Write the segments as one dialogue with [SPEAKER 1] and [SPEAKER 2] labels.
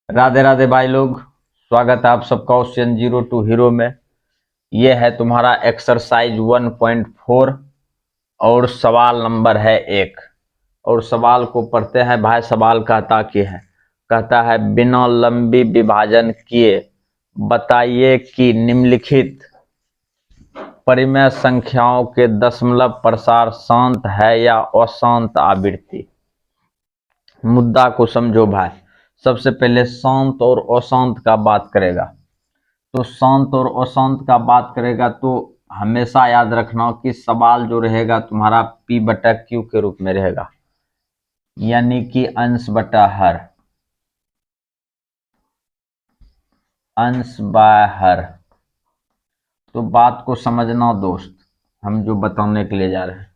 [SPEAKER 1] राधे राधे भाई लोग। स्वागत है आप सबका क्वेश्चन 0 हीरो में। यह है तुम्हारा एक्सरसाइज 1.4 और सवाल नंबर है 1। और सवाल को पढ़ते हैं भाई। सवाल कहता है बिना लंबी विभाजन किए बताइए कि निम्नलिखित परिमेय संख्याओं के दशमलव प्रसार शांत है या अशांत आवृत्ति। मुद्दा को समझो भाई। सबसे पहले शांत और अशांत का बात करेगा। तो शांत और अशांत का बात करेगा तो हमेशा याद रखना कि सवाल जो रहेगा तुम्हारा P बटा Q के रूप में रहेगा, यानी कि अंश बटा हर, अंश बाय हर। तो बात को समझना दोस्त, हम जो बताने के लिए जा रहे हैं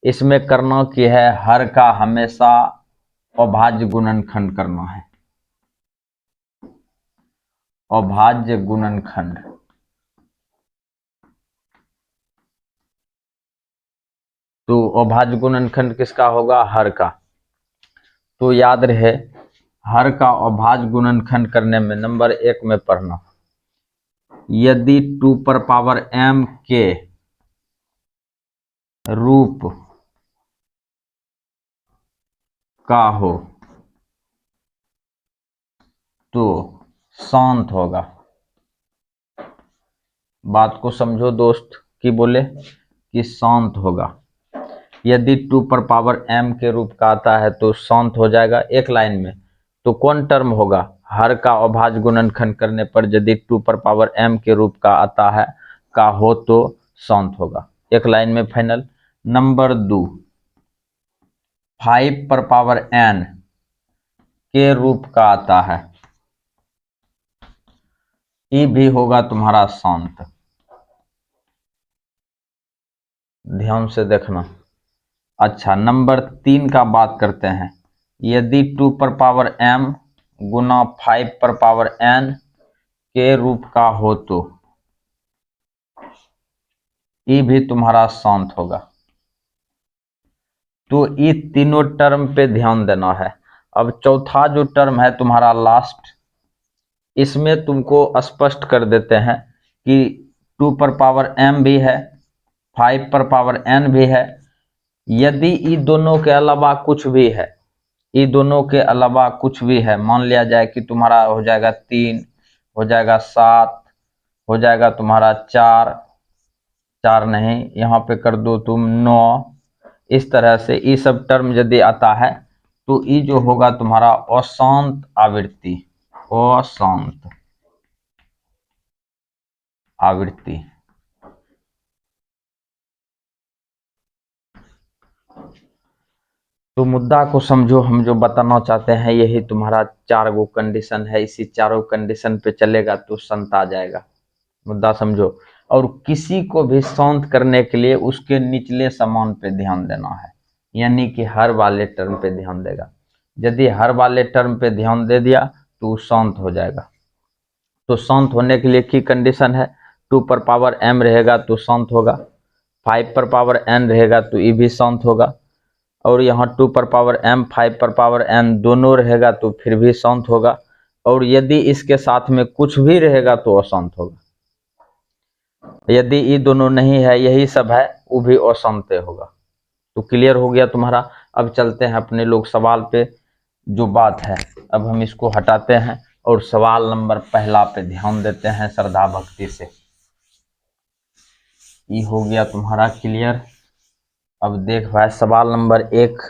[SPEAKER 1] इसमें करना कि है हर का हमेशा अभाज्य गुणनखंड करना है। अभाज्य गुणनखंड। तो अभाज्य गुणनखंड किसका होगा? हर का। तो याद रहे हर का अभाज्य गुणनखंड करने में नंबर 1 में पढ़ना, यदि 2 पर पावर m के रूप का हो तो शांत होगा। बात को समझो दोस्त कि बोले कि शांत होगा। यदि 2 पर पावर m के रूप का आता है तो शांत हो जाएगा एक लाइन में। तो कौन टर्म होगा? हर का अभाज्य गुणनखंड करने पर यदि 2 पर पावर m के रूप का आता है का हो तो शांत होगा। एक लाइन में फाइनल। नंबर 2, 5 पर पावर n के रूप का आता है, ये भी होगा तुम्हारा शांत। ध्यान से देखना। अच्छा, नंबर 3 का बात करते हैं। यदि 2 पर पावर m गुना 5 पर पावर n के रूप का हो तो ये भी तुम्हारा शांत होगा। तो ये तीनों टर्म पे ध्यान देना है। अब चौथा जो टर्म है तुम्हारा लास्ट, इसमें तुमको स्पष्ट कर देते हैं कि 2 पर पावर m भी है, 5 पर पावर n भी है। यदि ये दोनों के अलावा कुछ भी है, ये दोनों के अलावा कुछ भी है, मान लिया जाए कि तुम्हारा हो जाएगा 3, हो जाएगा 7, हो जाएगा तुम्हारा 4, 4 नहीं, यहाँ पे कर दो तुम 9। इस तरह से ये सब टर्म यदि आता है तो ये जो होगा तुम्हारा अशांत आवृत्ति, अशांत आवृत्ति। तो मुद्दा को समझो, हम जो बताना चाहते हैं यही तुम्हारा 4 गो कंडीशन है। इसी चारों कंडीशन पे चलेगा तो शांत आ जाएगा। मुद्दा समझो। और किसी को भी शांत करने के लिए उसके निचले समान पे ध्यान देना है, यानी कि हर वाले टर्म पे ध्यान देगा। यदि हर वाले टर्म पे ध्यान दे दिया तो शांत हो जाएगा। तो शांत होने के लिए की कंडीशन है, 2 पर पावर m रहेगा तो शांत होगा, 5 पर पावर n रहेगा तो ये भी शांत होगा, और यहाँ 2 पर पावर m 5 पर पावर n दोनों रहेगा तो फिर भी शांत होगा, और यदि इसके साथ में कुछ भी रहेगा तो अशांत होगा। यदि ये दोनों नहीं है, यही सब है, वो भी अशांत होगा। तो क्लियर हो गया तुम्हारा। अब चलते हैं अपने लोग सवाल पे। जो बात है अब हम इसको हटाते हैं और सवाल नंबर पहला पे ध्यान देते हैं श्रद्धा भक्ति से। ये हो गया तुम्हारा क्लियर। अब देख भाई, सवाल नंबर 1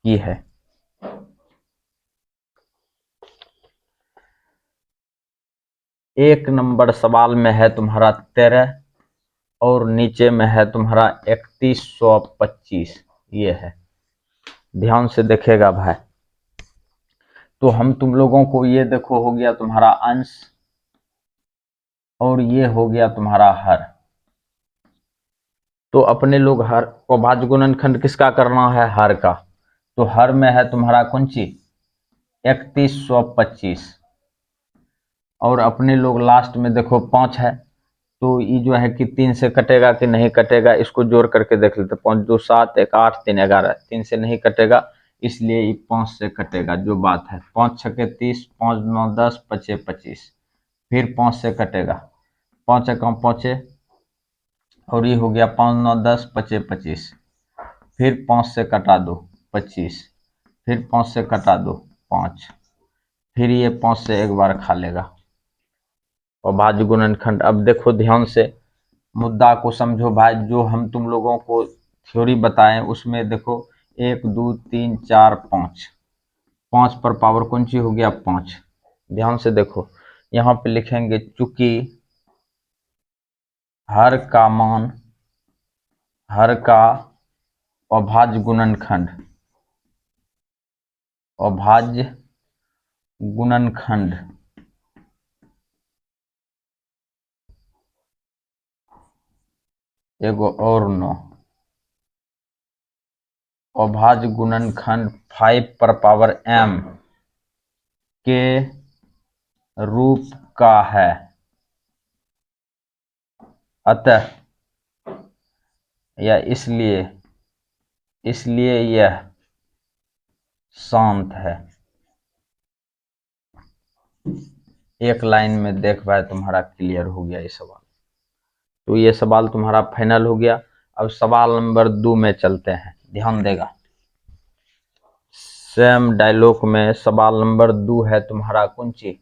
[SPEAKER 1] की है। एक नंबर सवाल में है तुम्हारा 13 और नीचे में है तुम्हारा 3125। ये है, ध्यान से देखेगा भाई। तो हम तुम लोगों को ये देखो, हो गया तुम्हारा अंश और ये हो गया तुम्हारा हर। तो अपने लोग हर अभाज्य गुणनखंड किसका करना है? हर का। तो हर में है तुम्हारा कौन सी? 3125। और अपने लोग लास्ट में देखो 5 है, तो ये जो है कि 3 से कटेगा कि नहीं कटेगा, इसको जोड़ करके देख लेते। 5 2 7 1 8 3 11, 3 से नहीं कटेगा, इसलिए ये 5 से कटेगा, जो बात है। 5 छके 30, 5 9 10, 5 25, फिर 5 से कटेगा, 5 एकम 5, और ये हो गया 5 9 10, 5 25, फिर 5 से कटा दो 25, फिर 5 से कटा दो 5, फिर ये 5 से एक बार खा लेगा। और भाज्य गुणनखंड, अब देखो ध्यान से, मुद्दा को समझो भाई। जो हम तुम लोगों को थ्योरी बताएं उसमें देखो 1 2 3 4 5, 5 पर पावर कौन सी हो गया 5। ध्यान से देखो, यहाँ पे लिखेंगे चूंकि हर का मान, हर का अभाज्य गुणनखंड, अभाज्य गुणनखंड एगो और नो, अभाज्य गुणनखंड 5 पर पावर m के रूप का है, अतः या इसलिए यह शांत है। एक लाइन में देख भाई, तुम्हारा क्लियर हो गया ये सवाल। तो ये सवाल तुम्हारा फाइनल हो गया। अब सवाल नंबर 2 में चलते हैं, ध्यान देगा। सेम डायलॉग में सवाल नंबर 2 है तुम्हारा कौन सी,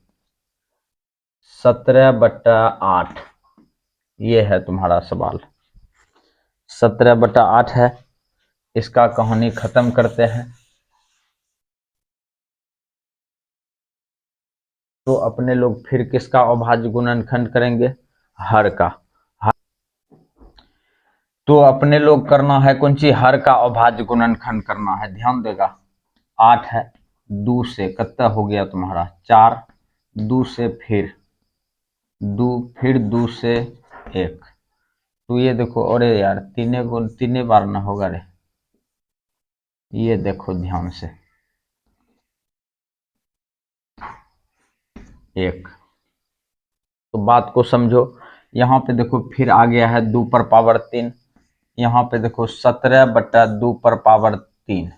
[SPEAKER 1] 17/8। ये है तुम्हारा सवाल, 17/8 है। इसका कहानी खत्म करते हैं। तो अपने लोग फिर किसका अभाज्य गुणनखंड करेंगे, हर का। तो अपने लोग करना है कौन सी, हर का अभाज्य गुणनखंड करना है। ध्यान देगा, 8 है, 2 से कितना हो गया तुम्हारा 4, 2 से फिर 2, फिर 2 से 1। तो ये देखो, अरे यार तीने बार ना होगा रे। ये देखो ध्यान से, 1। तो बात को समझो। यहाँ पे देखो फिर आ गया है 2 पर पावर 3। यहाँ पे देखो 17/2 पर पावर 3।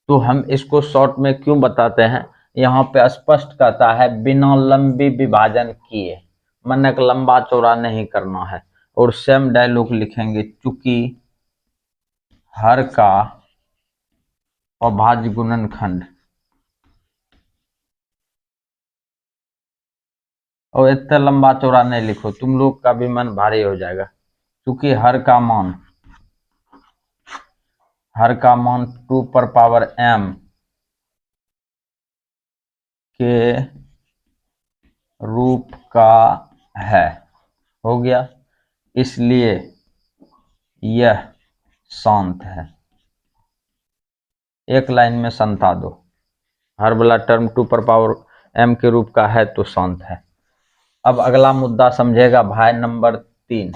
[SPEAKER 1] तो हम इसको शॉर्ट में क्यों बताते हैं, यहाँ पे स्पष्ट कहता है बिना लंबी विभाजन किए, मन का लंबा चौड़ा नहीं करना है। और सेम डायलॉग लिखेंगे, चूंकि हर का अभाज्य गुणनखंड, और इतना लंबा चौड़ा नहीं लिखो, तुम लोग का भी मन भारी हो जाएगा। क्योंकि हर का मान 2 पर पावर m के रूप का है, हो गया। इसलिए यह शांत है। एक लाइन में समझा दो, हर वाला टर्म 2 पर पावर m के रूप का है तो शांत है। अब अगला मुद्दा समझेगा भाई, नंबर 3।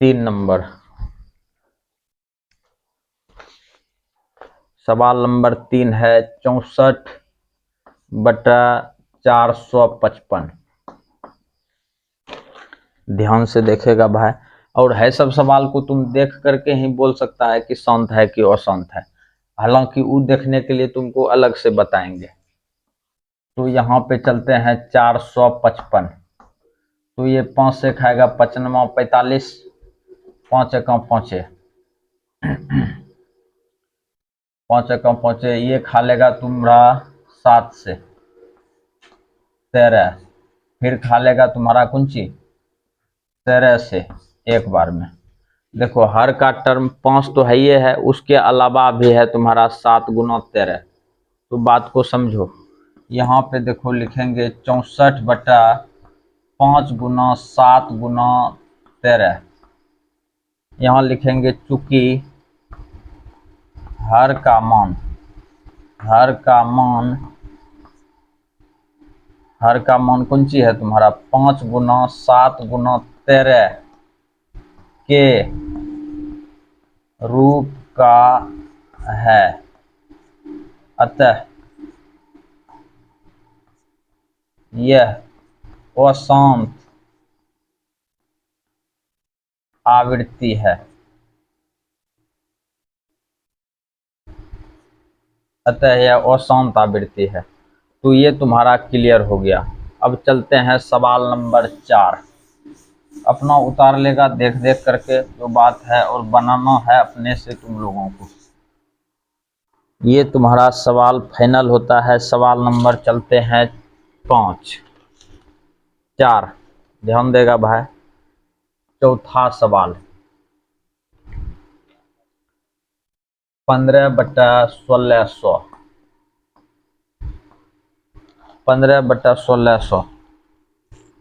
[SPEAKER 1] 3 नंबर, सवाल नंबर 3 है 64/455। ध्यान से देखेगा भाई। और है सब सवाल को तुम देख करके ही बोल सकता है कि शांत है कि अशांत है, हालांकि वो देखने के लिए तुमको अलग से बताएंगे। तो यहाँ पे चलते हैं 455। तो ये 5 से खाएगा 5 9 45, 5 एकम 5, 5 एकम 5, ये खा लेगा तुम्हारा 7 से 13, फिर खा लेगा तुम्हारा कुंची 13 से एक बार में। देखो हर का टर्म 5 तो है, ये है, उसके अलावा भी है तुम्हारा 7 गुना 13। तो बात को समझो, यहाँ पे देखो लिखेंगे 64/5 गुना 7 गुना 13। यहाँ लिखेंगे चूंकि हर का मान, हर का मान, हर का मान कौन सी है तुम्हारा 5 गुना 7 गुना 13 के रूप का है, अतः यह अशांत आवृत्ति है। अतः यह अशांत आवृत्ति है। तो ये तुम्हारा क्लियर हो गया। अब चलते हैं सवाल नंबर 4। अपना उतार लेगा देख देख करके जो बात है, और बनाना है अपने से तुम लोगों को। ये तुम्हारा सवाल फाइनल होता है। सवाल नंबर चलते हैं 5 4, ध्यान देगा भाई। चौथा सवाल 15/1600, 15/1600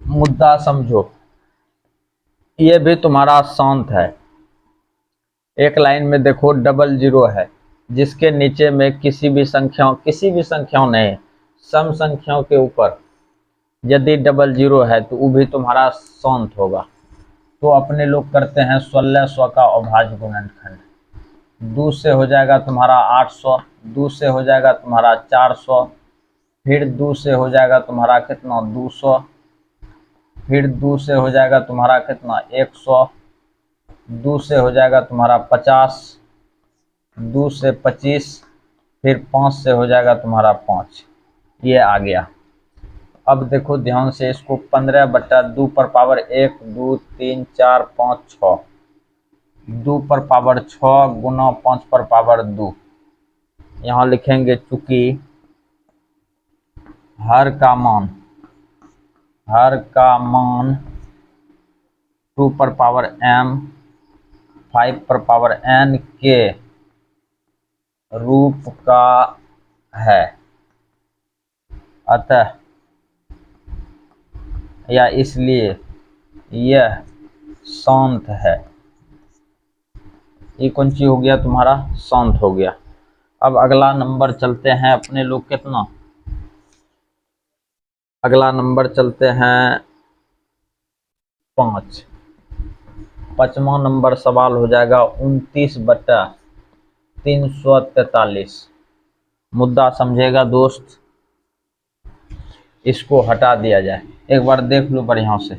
[SPEAKER 1] मुद्दा समझो। ये भी तुम्हारा शांत है। एक लाइन में देखो डबल जीरो है, जिसके नीचे में किसी भी संख्याओं नहीं, सम संख्याओं के ऊपर यदि डबल जीरो है तो वो भी तुम्हारा शांत होगा। तो अपने लोग करते हैं 1600 का अभाज्य गुणनखंड। 2 से हो जाएगा तुम्हारा 800, 2 से हो जाएगा तुम्हारा 400, फिर 2 से हो जाएगा तुम्हारा कितना 200, फिर 2 से हो जाएगा तुम्हारा कितना 100, 2 से हो जाएगा तुम्हारा 50, 2 से 25, फिर 5 से हो जाएगा तुम्हारा 5। ये आ गया। अब देखो ध्यान से इसको 15/2 पर पावर 1 2 3 4 5 6, 2 पर पावर 6 गुना 5 पर पावर 2। यहाँ लिखेंगे चूंकि हर का मान 2 पर पावर m 5 पर पावर n के रूप का है, अतः या इसलिए यह शांत है। ये कौन सी हो गया तुम्हारा शांत हो गया। अब अगला नंबर चलते हैं अपने लोग कितना, अगला नंबर चलते हैं 5। 5वां नंबर सवाल हो जाएगा 29/343। मुद्दा समझेगा दोस्त, इसको हटा दिया जाए। एक बार देख लो बढ़िया से।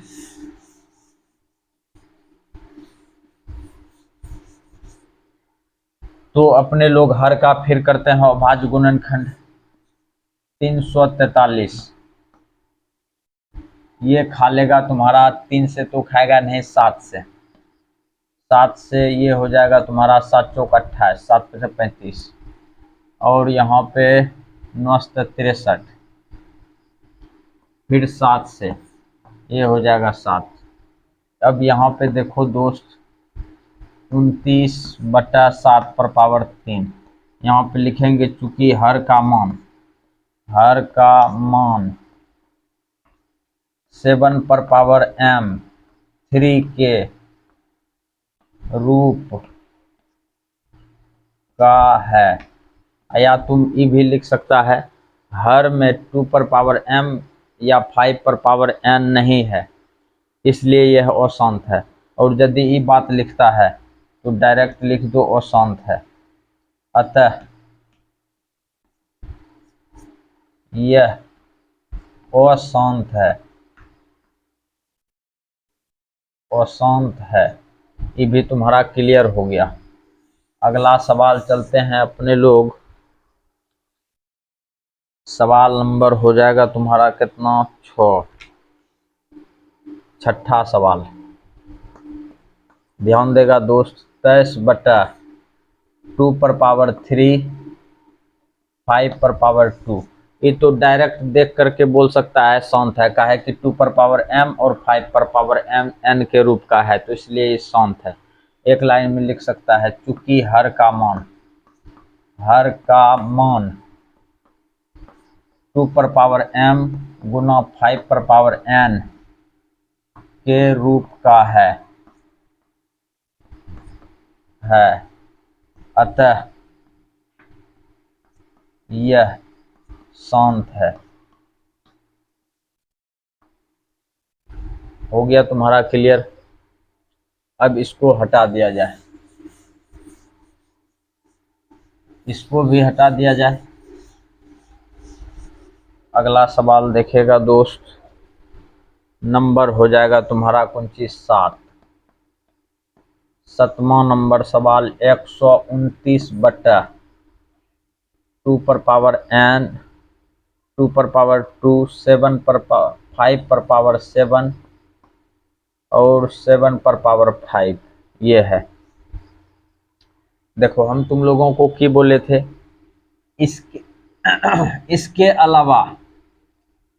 [SPEAKER 1] तो अपने लोग हर का फिर करते हैं अभाज्य गुणनखंड। 343 ये खा लेगा तुम्हारा 3 से तो खाएगा नहीं, 7 से। 7 से ये हो जाएगा तुम्हारा 7 चौक 28, 7 5 35, और यहाँ पे 9 63, फिर 7 से ये हो जाएगा 7। अब यहाँ पे देखो दोस्त 29/7 पर पावर 3, यहाँ पे लिखेंगे चूंकि हर का मान 7 पर पावर m 3 के रूप का है, या तुम ये भी लिख सकता है हर में 2 पर पावर m या 5 पर पावर n नहीं है, इसलिए यह अशांत है। और यदि ये बात लिखता है तो डायरेक्ट लिख दो अशांत है। अतः यह अशांत है। ये भी तुम्हारा क्लियर हो गया। अगला सवाल चलते हैं अपने लोग। सवाल नंबर हो जाएगा तुम्हारा कितना 6, छठा सवाल। ध्यान देगा दोस्त। 23/2 पर पावर 3 5 पर पावर 2। ये तो डायरेक्ट देख करके बोल सकता है शांत है, काहे कि 2 पर पावर m और 5 पर पावर m n के रूप का है, तो इसलिए ये शांत है। एक लाइन में लिख सकता है चूंकि हर का मान 2 पर पावर m गुना 5 पर पावर n के रूप का है, अतः यह शांत है। हो गया तुम्हारा क्लियर। अब इसको हटा दिया जाए, इसको भी हटा दिया जाए। अगला सवाल देखेगा दोस्त। नंबर हो जाएगा तुम्हारा कौन चीज 7। 7वां नंबर सवाल 129 2 पर पावर n, 2 पर पावर 2, 7 पर 5 पर पावर 7 और 7 पर पावर 5, ये है। देखो हम तुम लोगों को क्या बोले थे, इसके इसके अलावा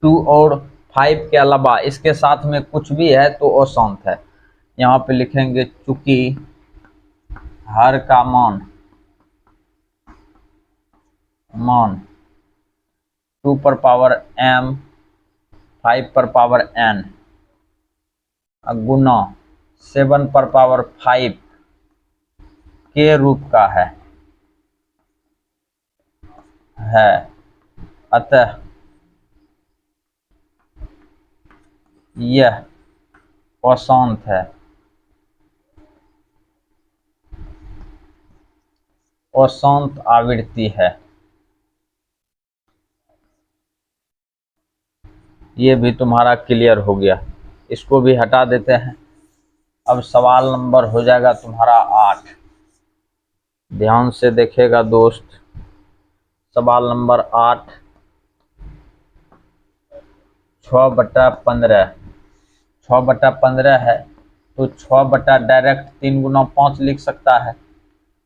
[SPEAKER 1] 2 और 5 के अलावा इसके साथ में कुछ भी है तो अशांत है। यहाँ पे लिखेंगे चूंकि हर का मान 2 पर पावर m, 5 पर पावर n गुना 7 पर पावर 5 के रूप का है, अतः यह अशांत है। अशांत आवृत्ति है। ये भी तुम्हारा क्लियर हो गया, इसको भी हटा देते हैं। अब सवाल नंबर हो जाएगा तुम्हारा 8। ध्यान से देखिएगा दोस्त, सवाल नंबर 8, 6/15, 6/15 है तो 6 डायरेक्ट 3 गुना 5 लिख सकता है,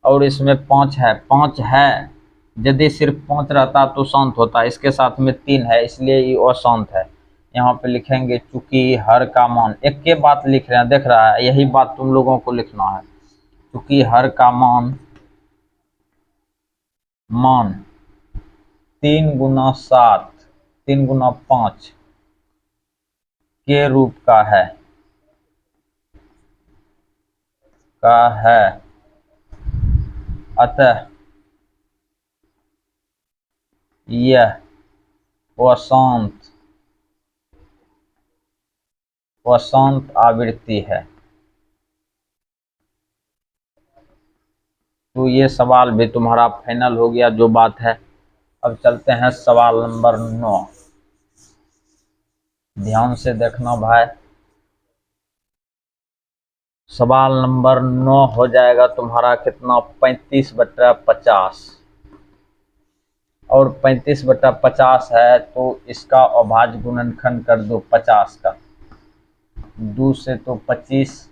[SPEAKER 1] और इसमें 5 है, 5 है। यदि सिर्फ 5 रहता तो शांत होता, इसके साथ में 3 है इसलिए ये अशांत है। यहाँ पे लिखेंगे चूंकि हर का मान, एक के बात लिख रहे हैं, देख रहा है, यही बात तुम लोगों को लिखना है। चूंकि हर का मान 3 गुना 7, 3 गुना 5 के रूप का है, अतः यह अशांत आवृत्ति है। तो ये सवाल भी तुम्हारा फाइनल हो गया जो बात है। अब चलते हैं सवाल नंबर 9। ध्यान से देखना भाई, सवाल नंबर 9 हो जाएगा तुम्हारा कितना, 35/50, और 35/50 है तो इसका अभाज्य गुणनखंड कर दो 50 का। 2 से तो 25,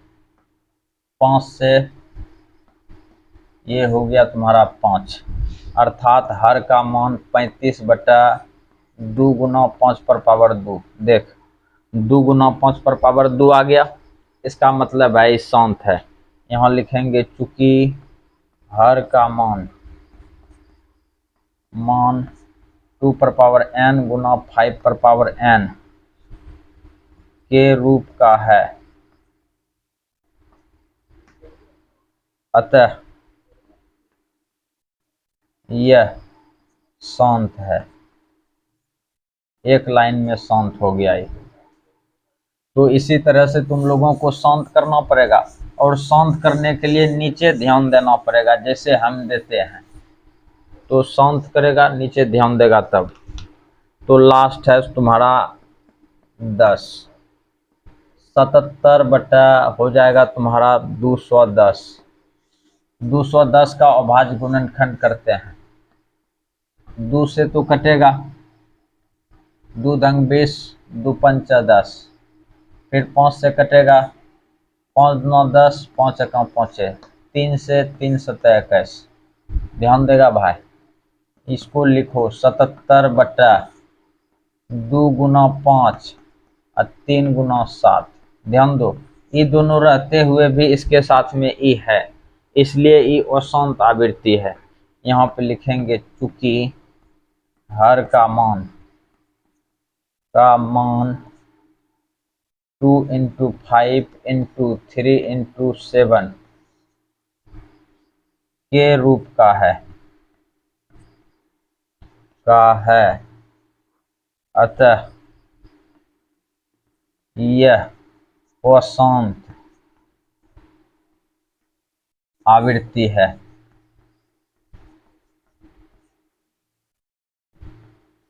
[SPEAKER 1] 5 से ये हो गया तुम्हारा 5, अर्थात हर का मान 35/2 गुना 5 पर पावर 2। देख 2 गुना 5 पर पावर 2 आ गया, इसका मतलब है शांत है। यहाँ लिखेंगे चूंकि हर का मान 2 पर पावर n गुना 5 पर पावर n के रूप का है, अतः यह शांत है। एक लाइन में शांत हो गया ये। तो इसी तरह से तुम लोगों को शांत करना पड़ेगा, और शांत करने के लिए नीचे ध्यान देना पड़ेगा, जैसे हम देते हैं तो शांत करेगा, नीचे ध्यान देगा तब। तो लास्ट है तुम्हारा 10, 77 बटा हो जाएगा तुम्हारा 210। 210 का अभाज्य गुणनखंड करते हैं, 2 से तो कटेगा, 2 दूनी 20, 2 पंचा 10, फिर 5 से कटेगा, 5 9 10, 5 1 5, 3 से 3 7 21। ध्यान देगा भाई, इसको लिखो 77/2 गुना 5 और 3 गुना 7। ध्यान दो, ये दोनों रहते हुए भी इसके साथ में ई है, इसलिए ये अशांत आवृत्ति है। यहाँ पे लिखेंगे चूंकि हर का मान 2 × 5 × 3 × 7 के रूप का है, अतः यह अशांत आवृत्ति है।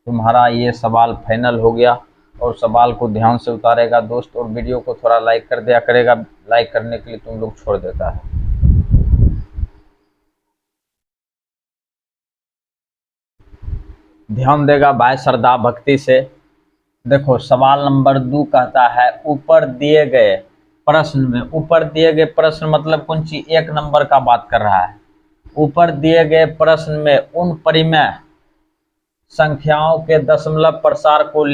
[SPEAKER 1] तुम्हारा ये सवाल फाइनल हो गया, और सवाल को ध्यान से उतारेगा दोस्त, और वीडियो को थोड़ा लाइक कर दिया करेगा, लाइक करने के लिए तुम लोग छोड़ देता है। ध्यान देगा भाई श्रद्धा भक्ति से। देखो सवाल नंबर 2 कहता है ऊपर दिए गए प्रश्न में, ऊपर दिए गए प्रश्न मतलब कौन सी 1 नंबर का बात कर रहा है। ऊपर दिए गए प्रश्न में उन परिमेय संख्याओं के दशमलव प्रसार को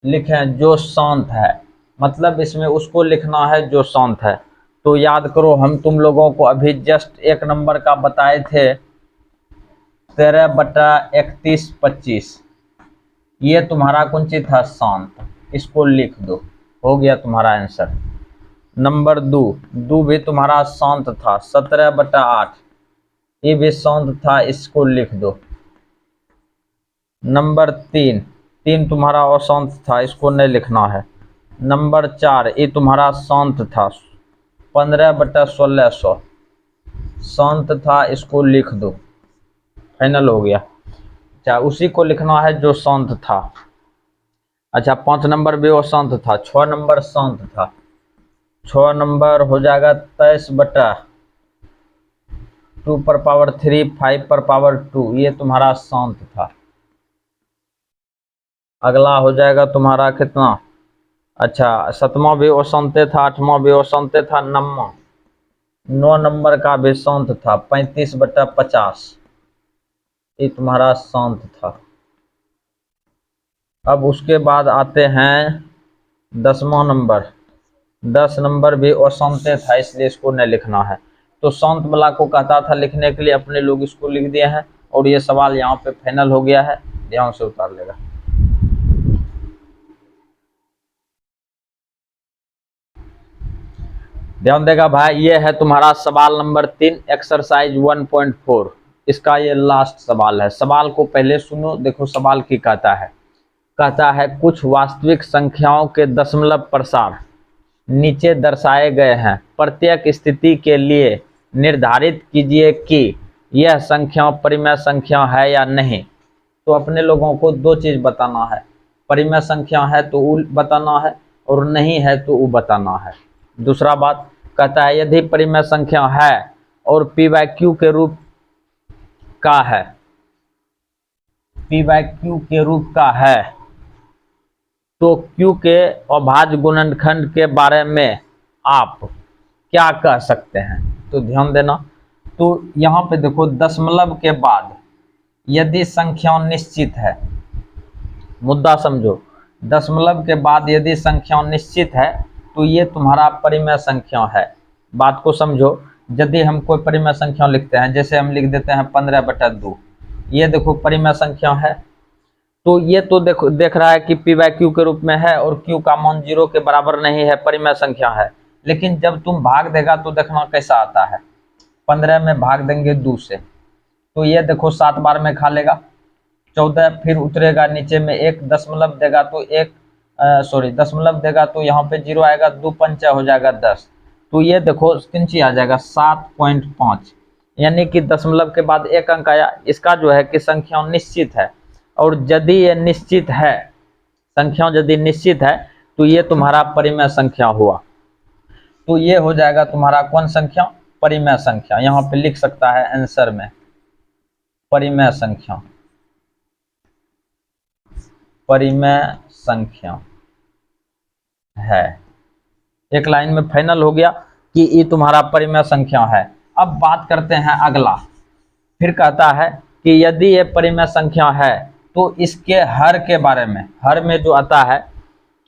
[SPEAKER 1] लिखें जो शांत है। मतलब इसमें उसको लिखना है जो शांत है। तो याद करो हम तुम लोगों को अभी जस्ट 1 नंबर का बताए थे 13/31/25, ये तुम्हारा कौन सी था शांत, इसको लिख दो, हो गया तुम्हारा आंसर। नंबर 2 भी तुम्हारा शांत था 17/8, ये भी शांत था, इसको लिख दो। नंबर 3 तुम्हारा अशांत था, इसको नहीं लिखना है। नंबर 4 ये तुम्हारा शांत था 15/1600, शांत था, इसको लिख दो, फाइनल हो गया। अच्छा उसी को लिखना है जो शांत था। अच्छा 5 नंबर भी अशांत था, 6 नंबर शांत था, 6 नंबर हो जाएगा 23/2/3 5/2, ये तुम्हारा शांत था। अगला हो जाएगा तुम्हारा कितना, अच्छा 7वां भी अशांत था, 8वां भी अशांत था, 9 नंबर का भी शांत था 35/50, ये तुम्हारा शांत था। अब उसके बाद आते हैं 10वां नंबर, 10 नंबर भी अशांत था, इसलिए इसको नहीं लिखना है। तो शांत वाला को कहता था लिखने के लिए, अपने लोग इसको लिख दिए हैं और ये सवाल यहाँ पे फाइनल हो गया है, ध्यान से उतार लेगा। ध्यान देगा भाई, ये है तुम्हारा सवाल नंबर 3 एक्सरसाइज 1.4, इसका ये लास्ट सवाल है। सवाल को पहले सुनो, देखो सवाल की कहता है कुछ वास्तविक संख्याओं के दशमलव प्रसार नीचे दर्शाए गए हैं, प्रत्येक स्थिति के लिए निर्धारित कीजिए कि यह संख्या परिमेय संख्या है या नहीं। तो अपने लोगों को 2 चीज बताना है, परिमेय संख्या है तो उ बताना है और नहीं है तो उ बताना है। दूसरा बात कहता है यदि परिमेय संख्या है और p/q के रूप का है, p/q के रूप का है, तो q के अभाज्य गुणनखंड के बारे में आप क्या कह सकते हैं। तो ध्यान देना, तो यहाँ पे देखो दशमलव के बाद यदि संख्या निश्चित है, मुद्दा समझो, दशमलव के बाद यदि संख्या निश्चित है तो ये तुम्हारा परिमेय संख्या है। बात को समझो, यदि हम कोई परिमेय संख्या लिखते हैं, जैसे हम लिख देते हैं 15/2, ये देखो परिमेय संख्या है, तो ये तो देखो देख रहा है कि p/q के रूप में है और q का मान 0 के बराबर नहीं है, परिमेय संख्या है। लेकिन जब तुम भाग देगा तो देखना कैसा आता है, 15 में भाग देंगे 2 से, तो ये देखो 7 बार में खा लेगा, 14 फिर उतरेगा नीचे में, 1 दशमलव देगा तो दशमलव देगा तो यहाँ पे 0 आएगा, 2 पंचा हो जाएगा 10, तो ये देखो किंची आ जाएगा 7.5, यानी कि दशमलव के बाद 1 अंक आया। इसका जो है कि संख्या निश्चित है, और यदि ये निश्चित है, संख्या यदि निश्चित है तो ये तुम्हारा परिमेय संख्या हुआ। तो ये हो जाएगा तुम्हारा कौन संख्या, परिमेय संख्या। यहाँ पे लिख सकता है आंसर में परिमेय संख्या, परिमेय संख्या है। एक लाइन में फाइनल हो गया कि ये तुम्हारा परिमेय संख्या है। अब बात करते हैं अगला, फिर कहता है कि यदि ये परिमेय संख्या है तो इसके हर के बारे में, हर में जो आता है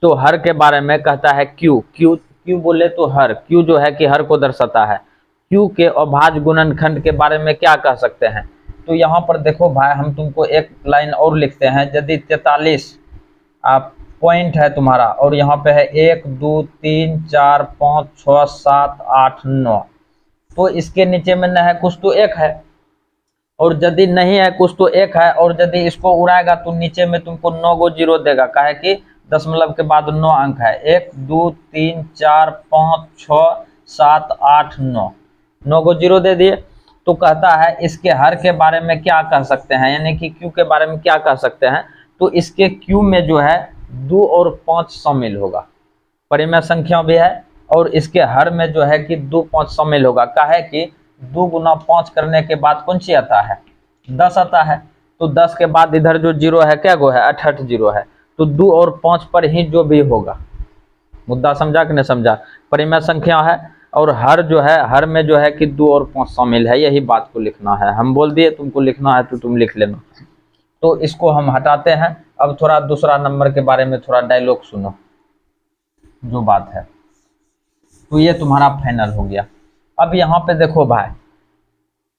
[SPEAKER 1] तो हर के बारे में कहता है क्यू बोले तो हर, क्यू जो है कि हर को दर्शाता है, क्यू के अभाज्य गुणनखंड के बारे में क्या कह सकते हैं। तो यहाँ पर देखो भाई, हम तुमको एक लाइन और लिखते हैं, यदि 43 आप पॉइंट है तुम्हारा और यहाँ पे है 1 2 3 4 5 6 7 8 9, तो इसके नीचे में न है कुछ तो 1 है, और यदि नहीं है कुछ तो 1 है, और यदि इसको उड़ाएगा तो नीचे में तुमको 9 गो 0 देगा, काहे कि दशमलव के बाद 9 अंक है, 1 2 3 4 5 6 7 8 9 गो 0 दे दिए। तो कहता है इसके हर के बारे में क्या कह सकते हैं, यानी कि क्यू के बारे में क्या कह सकते हैं। तो इसके क्यू में जो है 2 और 5 शामिल होगा, परिमेय संख्या भी है, और इसके हर में जो है कि 2 5 शामिल होगा, काहे कि 2 गुना 5 करने के बाद कौन सी आता है, 10 आता है। तो 10 के बाद इधर जो 0 है क्या गो है, 88 0 है, तो 2 और 5 पर ही जो भी होगा। मुद्दा समझा कि नहीं समझा? परिमेय संख्या है और हर जो है, हर में जो है कि 2 और 5 शामिल है, यही बात को लिखना है। हम बोल दिए तुमको लिखना है तो तुम लिख लेना। तो इसको हम हटाते हैं। अब थोड़ा दूसरा नंबर के बारे में थोड़ा डायलॉग सुनो जो बात है। तो ये तुम्हारा फाइनल हो गया। अब यहाँ पे देखो भाई,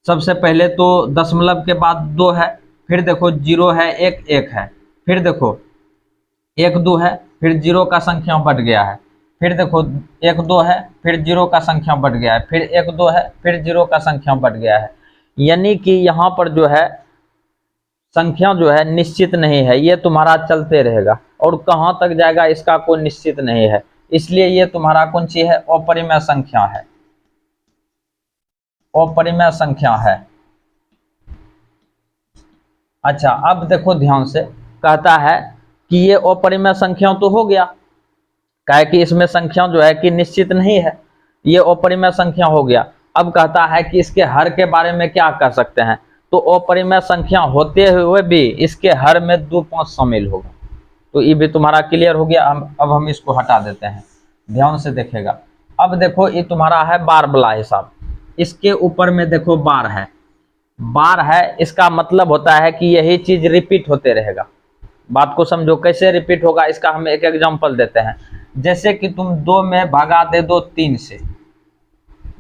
[SPEAKER 1] सबसे पहले तो दशमलव के बाद 2 है, फिर देखो 0 है, 1 1 है, फिर देखो 1 2 है, फिर 0 का संख्या बढ़ गया है, फिर देखो 1 2 है, फिर 0 का संख्या बढ़ गया है, फिर 1 2 है, फिर 0 का संख्या बढ़ गया है। यानी कि यहाँ पर जो है संख्या जो है निश्चित नहीं है, ये तुम्हारा चलते रहेगा और कहाँ तक जाएगा इसका कोई निश्चित नहीं है। इसलिए ये तुम्हारा कौन सी है? अपरिमेय संख्या है, अपरिमेय संख्या है। अच्छा, अब देखो ध्यान से, कहता है कि ये अपरिमेय संख्या तो हो गया, काहे कि इसमें संख्या जो है कि निश्चित नहीं है, ये अपरिमेय संख्या हो गया। अब कहता है कि इसके हर के बारे में क्या कह सकते हैं? तो अपरिमेय संख्या होते हुए भी इसके हर में 2 5 शामिल होगा। तो ये भी तुम्हारा क्लियर हो गया। अब हम इसको हटा देते हैं, ध्यान से देखेगा। अब देखो ये तुम्हारा है बार वाला हिसाब, इसके ऊपर में देखो बार है, बार है, इसका मतलब होता है कि यही चीज रिपीट होते रहेगा। बात को समझो, कैसे रिपीट होगा इसका हम एक एग्जांपल देते हैं। जैसे कि तुम 2 में भगा दे दो 3 से,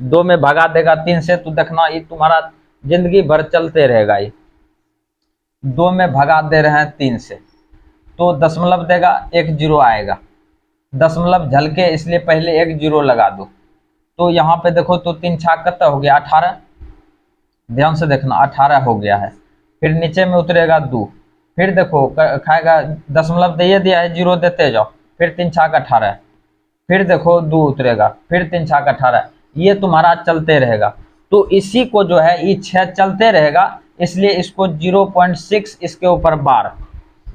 [SPEAKER 1] 2 में भगा देगा 3 से, तो देखना ये तुम्हारा जिंदगी भर चलते रहेगा। ये 2 में भगा दे रहे हैं 3 से, तो दशमलव देगा, 1 0 आएगा, दशमलव झलके इसलिए पहले 1 0 लगा दो। तो यहाँ पे देखो, तो 3 छाक कितना हो गया? 18। ध्यान से देखना, 18 हो गया है। फिर नीचे में उतरेगा 2, फिर देखो खाएगा, दशमलव दे दिया है, 0 देते जाओ, फिर 3 छाक 18, फिर देखो 2 उतरेगा, फिर 3 छाक 18, ये तुम्हारा चलते रहेगा। तो इसी को जो है ये 6 चलते रहेगा, इसलिए इसको 0.6 इसके ऊपर बार,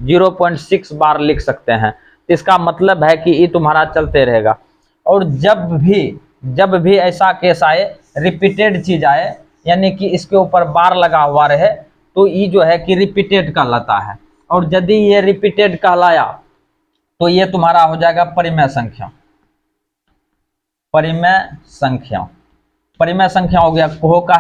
[SPEAKER 1] 0.6 बार लिख सकते हैं। इसका मतलब है कि ये तुम्हारा चलते रहेगा। और जब भी ऐसा केस आए, रिपीटेड चीज आए, यानी कि इसके ऊपर बार लगा हुआ रहे, तो ये जो है कि रिपीटेड कहलाता है। और यदि ये रिपीटेड कहलाया तो ये तुम्हारा हो जाएगा परिमेय संख्या। परिमेय संख्या, परिमेय संख्या हो गया। हो का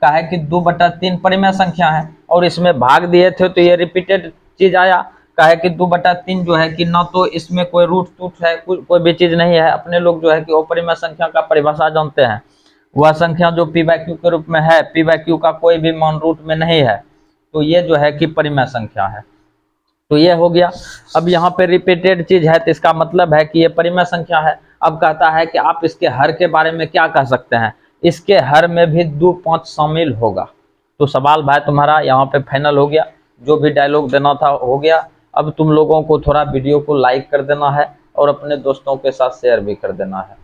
[SPEAKER 1] है कि 2/3 परिमेय संख्या है, और इसमें भाग दिए थे तो ये रिपीटेड चीज आया। कहे कि 2/3 जो है कि ना तो इसमें कोई रूट टूट है, कोई भी चीज नहीं है। अपने लोग जो है कि अपरिमेय संख्या का परिभाषा जानते हैं, वह संख्या जो p/q के रूप में है, p/q का कोई भी मान रूट में नहीं है, तो ये जो है कि परिमेय संख्या है। तो ये हो गया। अब यहाँ पे रिपीटेड चीज है, तो इसका मतलब है कि ये परिमेय संख्या है। अब कहता है कि आप इसके हर के बारे में क्या कह सकते हैं? इसके हर में भी 2 5 शामिल होगा। तो सवाल भाई तुम्हारा यहाँ पे फाइनल हो गया, जो भी डायलॉग देना था हो गया। अब तुम लोगों को थोड़ा वीडियो को लाइक कर देना है और अपने दोस्तों के साथ शेयर भी कर देना है।